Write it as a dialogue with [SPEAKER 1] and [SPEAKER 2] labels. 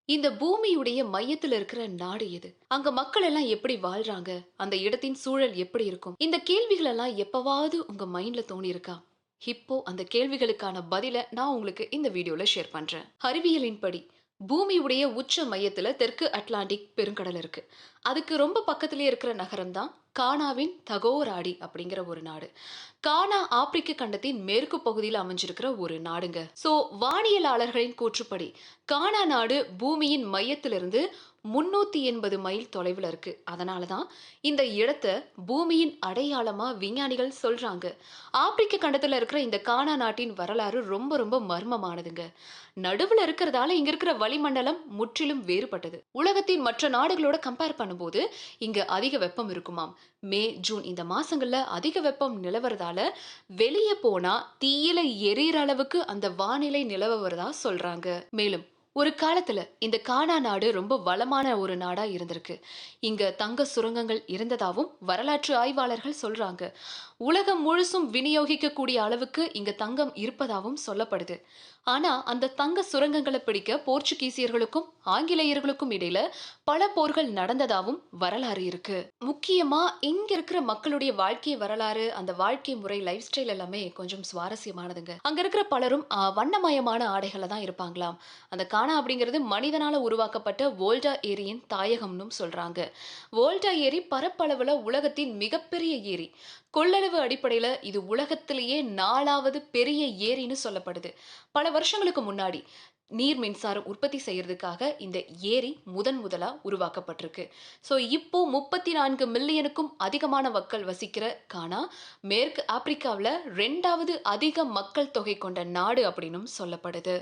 [SPEAKER 1] இந்த பூமியுடைய மையத்துல இருக்கிற நாடு எது? அங்க மக்கள் எல்லாம் எப்படி வாழ்றாங்க? அந்த இடத்தின் சூழல் எப்படி இருக்கும்? இந்த கேள்விகள் எல்லாம் எப்பவாவது உங்க மைண்ட்ல தோணியிருக்கா? இப்போ அந்த கேள்விகளுக்கான பதில நான் உங்களுக்கு இந்த வீடியோல ஷேர் பண்றேன். அறிவியலின்படி பூமியுடைய உச்ச மையத்துல தெற்கு அட்லாண்டிக் பெருங்கடல் இருக்கு. அதுக்கு ரொம்ப பக்கத்திலேயே இருக்கிற நகரம் தான் கானாவின் தகோராடி அப்படிங்கிற ஒரு நாடு. கானா ஆப்பிரிக்க கண்டத்தின் மேற்கு பகுதியில் அமைஞ்சிருக்கிற ஒரு நாடுங்க. சோ வானியலாளர்களின் கூற்றுப்படி கானா நாடு பூமியின் மையத்திலிருந்து 380 மைல் தொலைவில் இருக்கு. அதனாலதான் இந்த இடத்த பூமியின் அடையாளமா விஞ்ஞானிகள் சொல்றாங்க. ஆப்பிரிக்க கண்டத்துல இருக்கிற இந்த கானா நாட்டின் வரலாறு ரொம்ப ரொம்ப மர்மமானதுங்க. நடுவுல இருக்கிறதால இங்க இருக்கிற வளிமண்டலம் முற்றிலும் வேறுபட்டது. உலகத்தின் மற்ற நாடுகளோட கம்பேர் பண்ணும்போது இங்க அதிக வெப்பம் இருக்குமாம். மே, ஜூன் இந்த மாசங்கள்ல அதிக வெப்பம் நிலவறதால வெளிய போனா தீயில எரியிற அளவுக்கு அந்த வானிலை நிலவுவதா சொல்றாங்க. மேலும் ஒரு காலத்துல இந்த கானா நாடு ரொம்ப வளமான ஒரு நாடா இருந்திருக்கு. இங்க தங்க சுரங்கங்கள் இருந்ததாவும் வரலாற்று ஆய்வாளர்கள் சொல்றாங்க. உலகம் முழுசும் விநியோகிக்கக்கூடிய அளவுக்கு இங்க தங்கம் இருப்பதாவும் சொல்லப்படுது. ஆனா அந்த தங்க சுரங்கங்களை பிடிக்க போர்ச்சுகீசியர்களுக்கும் ஆங்கிலேயர்களுக்கும் இடையில பல போர்கள் நடந்ததாவும் வரலாறு இருக்கு. முக்கியமா இங்க இருக்கிற மக்களுடைய வாழ்க்கை வரலாறு, அந்த வாழ்க்கை முறை, லைஃப் ஸ்டைல் எல்லாமே கொஞ்சம் சுவாரஸ்யமானதுங்க. அங்க இருக்கிற பலரும் வண்ணமயமான ஆடைகளை தான் இருப்பாங்களாம். அந்த கானா அப்படிங்கிறது மனிதனால உருவாக்கப்பட்ட வோல்டா ஏரியின் தாயகம்னு சொல்றாங்க. வோல்டா ஏரி பரப்பளவுல உலகத்தின் மிகப்பெரிய ஏரி. கொள்ளளவு அடிப்படையில இது உலகத்திலேயே 4வது பெரிய ஏரின்னு சொல்லப்படுது. பல வருஷங்களுக்கு முன்னாடி நீர் மின்சாரம் உற்பத்தி செய்யறதுக்காக இந்த ஏரி முதலா உருவாக்கப்பட்டிருக்கு. ஸோ இப்போ 34 மில்லியனுக்கும் அதிகமான மக்கள் வசிக்கிற கானா மேற்கு ஆப்பிரிக்காவுல 2வது அதிக மக்கள் தொகை கொண்ட நாடு அப்படின்னும் சொல்லப்படுது.